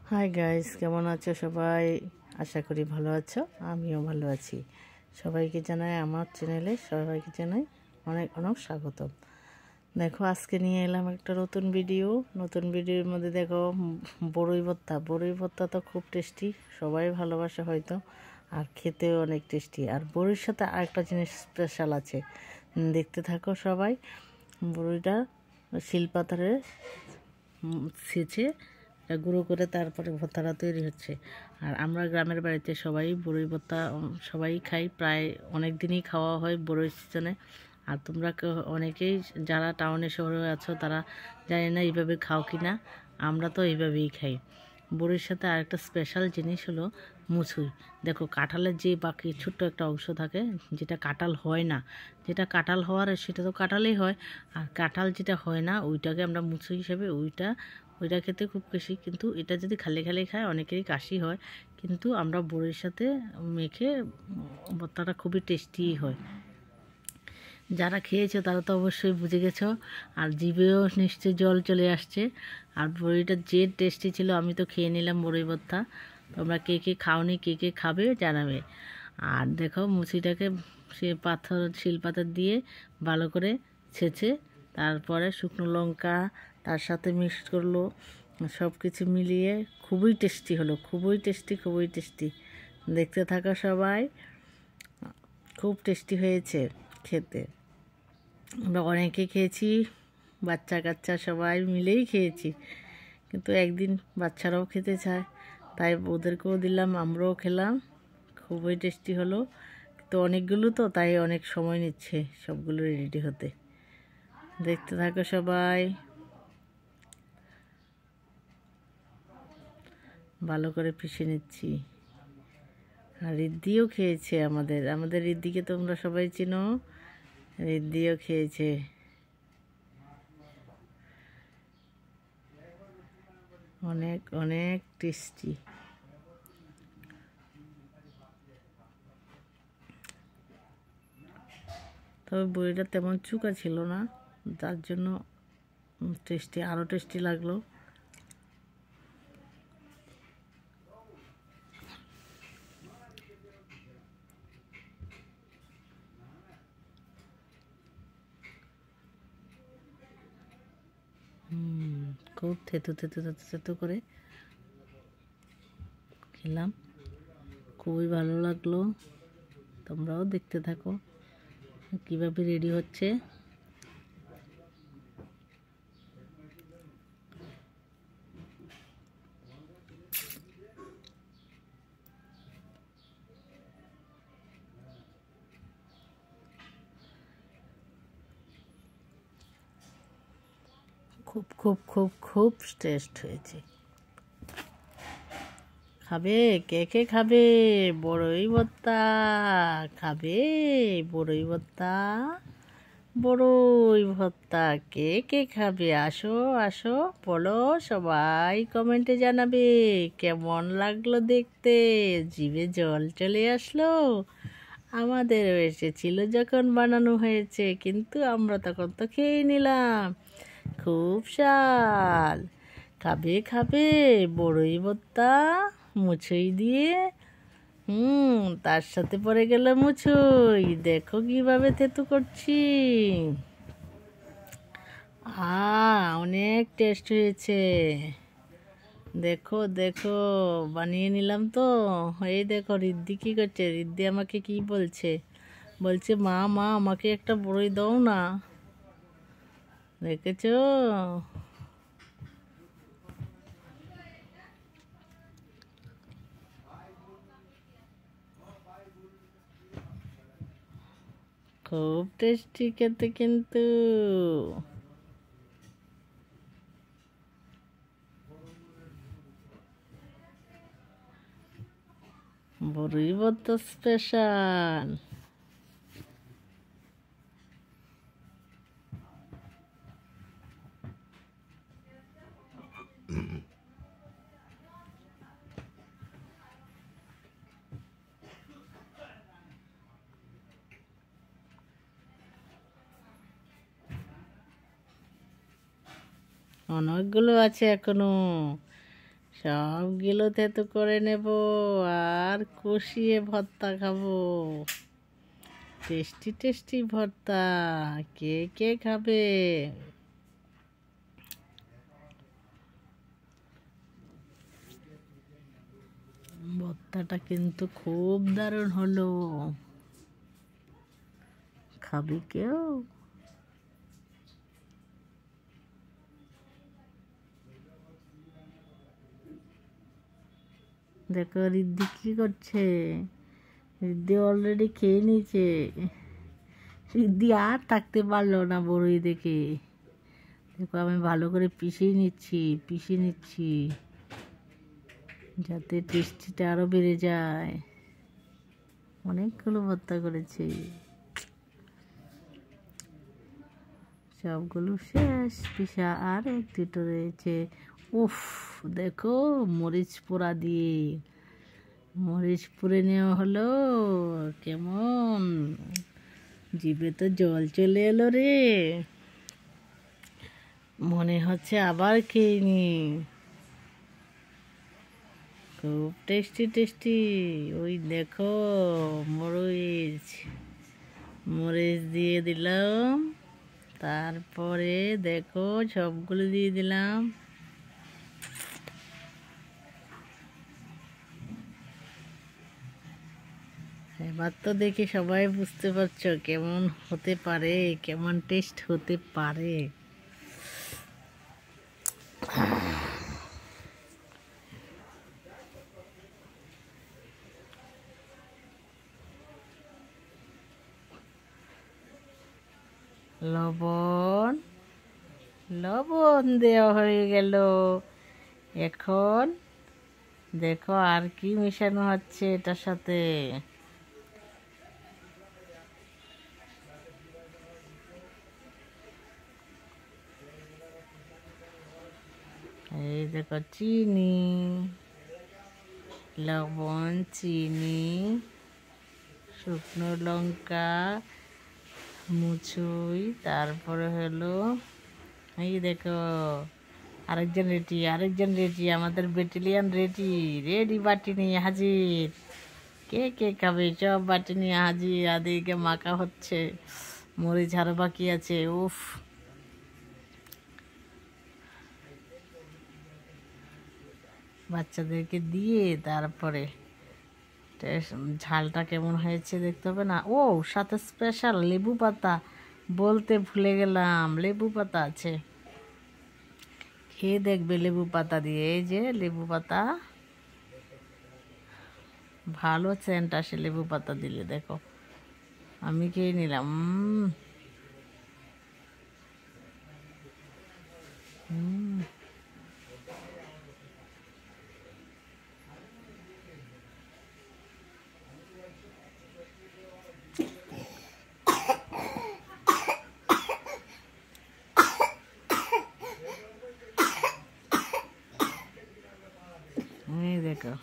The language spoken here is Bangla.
হাই গাইস, কেমন আছো সবাই? আশা করি ভালো আছো, আমিও ভালো আছি। সবাইকে জানাই আমার চ্যানেলে অনেক অনেক স্বাগতম। দেখো, আজকে নিয়ে এলাম একটা নতুন ভিডিওর মধ্যে দেখো বড়ই ভর্তা তো খুব টেস্টি, সবাই ভালোবাসে হয়তো, আর খেতেও অনেক টেস্টি। আর বড়ির সাথে আরেকটা জিনিস স্পেশাল আছে, দেখতে থাকো সবাই। বড়িটা শিলপাতারে ছেঁচে গুঁড়ো করে তারপরে ভর্তাটা তৈরি হচ্ছে। আর আমরা গ্রামের বাড়িতে সবাই বড়ই ভর্তা সবাই খাই, প্রায় অনেক দিনই খাওয়া হয় বড়ই সিজনে। আর তোমরা অনেকেই যারা টাউনে শহরে আছো তারা জানি না এইভাবে খাও কি না, আমরা তো এইভাবেই খাই। বড়ির সাথে আরেকটা স্পেশাল জিনিস হলো মুছুই। দেখো, কাঁঠালের যে বাকি ছোট্ট একটা অংশ থাকে যেটা কাঁঠাল হয় না, যেটা কাঁঠাল হওয়ার সেটা তো কাঁঠালই হয়, আর কাঁঠাল যেটা হয় না ওইটাকে আমরা মুছুই হিসেবে ওইটা খেতে খুব খুশি। কিন্তু এটা যদি খালি খালি খায় অনেকেরই কাশি হয়, কিন্তু আমরা বড়ির সাথে মেখে ভর্তাটা খুবই টেস্টি হয়। যারা খেয়েছো তারা তো অবশ্যই বুঝে গেছো, আর জিভেও নিশ্চয়ই জল চলে আসছে। আর বড়িটা যে টেস্টি ছিল, আমি তো খেয়ে নিলাম বড়ি ভর্তা। তোমরা কে কে খাওনি, কে কে খাবে জানাবে। আর দেখো, মুচিটাকে সে শিলপাথর দিয়ে ভালো করে ছেঁচে তারপরে শুকনো লঙ্কা তার সাথে মিক্স করলো, সব কিছু মিলিয়ে খুবই টেস্টি হলো, খুবই টেস্টি। দেখতে থাকো সবাই, খুব টেস্টি হয়েছে খেতে। আমরা অনেকে খেয়েছি, বাচ্চা কাচ্চা সবাই মিলেই খেয়েছি। কিন্তু একদিন বাচ্চারাও খেতে চায়, তাই ওদেরকেও দিলাম, আমরাও খেলাম। খুবই টেস্টি হলো, তো অনেকগুলো তো, তাই অনেক সময় নিচ্ছে সবগুলো রেডি হতে। দেখতে থাকো সবাই, ভালো করে পিষে নিচ্ছি। আর রিদ্দিও খেয়েছে, আমাদের রিদ্দিকে তোমরা সবাই চিনো, রিদ্দিও খেয়েছে। অনেক অনেক টেস্টি। তবে বড়িটা তেমন চুকা ছিল না, যার জন্য আরও টেস্টি লাগলো। খুব থেতু করে খেলাম, খুবই ভালো লাগলো। তোমরাও দেখতে থাকো কিভাবে রেডি হচ্ছে। খুব খুব খুব খুব টেস্ট হয়েছে। খাবে? কে কে খাবে বড়ই ভর্তা? খাবে বড়ই ভর্তা? বড়ই ভর্তা কে কে খাবে? আসো আসো, বলো, সবাই কমেন্টে জানাবে কেমন লাগলো দেখতে। জিভে জল চলে আসলো। আমাদের এসেছিল যখন বানানো হয়েছে, কিন্তু আমরা তখন তো খেয়ে নিলাম। খুব স্বাদ। খাবে খাবে বড়ই ভর্তা মুছুই দিয়ে। তার সাথে পড়ে গেল মুছুই। দেখো কিভাবে তেতু করছি। অনেক টেস্ট হয়েছে। দেখো দেখো, বানিয়ে নিলাম তো। এই দেখো, রিদ্দি কি করছে। রিদ্দি আমাকে কি বলছে, বলছে মা মা আমাকে একটা বড়ি দাও না। দেখেছো? খুব টেস্টি খেতে কিন্তু। বড়ই ভর্তা স্পেশাল। অনেকগুলো আছে এখনো, সবগুলো তেতো করে নেব আর কষিয়ে ভর্তা খাবো। টেস্টি টেস্টি ভর্তা, কে কে খাবে? ভর্তাটা কিন্তু খুব দারুণ হলো। খাবি কেউ? দেখো রিদ্ধি কি করছে। রিদ্ধি অলরেডি খেয়ে নিয়েছে। রিদ্ধি আর থাকতে পারলো না বড়ই দেখে। দেখো আমি ভালো করে পিষে নিচ্ছি যাতে টেস্টিটা আরো বেড়ে যায়। অনেকগুলো ভর্তা করেছি, সবগুলো শেষ। পিসা আর এক দুটো রয়েছে। উফ, দেখো মরিচ পোড়া দিয়ে মরিচ পুড়ে নেওয়া হলো। কেমন জিভে তো জল চলে এলো রে, মনে হচ্ছে আবার খেয়ে নি। খুব টেস্টি টেস্টি। ওই দেখো মরিচ দিয়ে দিলাম, তারপরে দেখো সবগুলো দিয়ে দিলাম। এবার তো দেখি সবাই বুঝতে পারছো কেমন হতে পারে, কেমন টেস্ট হতে পারে। লবণ দেওয়া হয়ে গেল। এখন দেখো আর কি মেশানো হচ্ছে এটার সাথে। এই দেখো চিনি, লবণ, চিনি, শুকনো লঙ্কা, মুচুই, তারপরে হলো এই দেখো আরেকজন রেডি, আমাদের ব্যাটালিয়ান রেডি বাটি নিয়ে হাজির। কে কে খাবে? সব বাটি নিয়ে হাজির। আদিকে মাখা হচ্ছে, মরিচ আরো বাকি আছে। উফ, বাচ্চাদেরকে দিয়ে তারপরে ঝালটা কেমন হয়েছে দেখতে হবে না? ও, সাথে স্পেশাল লেবু পাতা বলতে ভুলে গেলাম, লেবু পাতা আছে, খেয়ে দেখবে লেবু পাতা দিয়ে। এই যে লেবু পাতা, ভালো সেন্ট আসে লেবু পাতা দিলে। দেখো আমি খেয়ে নিলাম। এই দেখো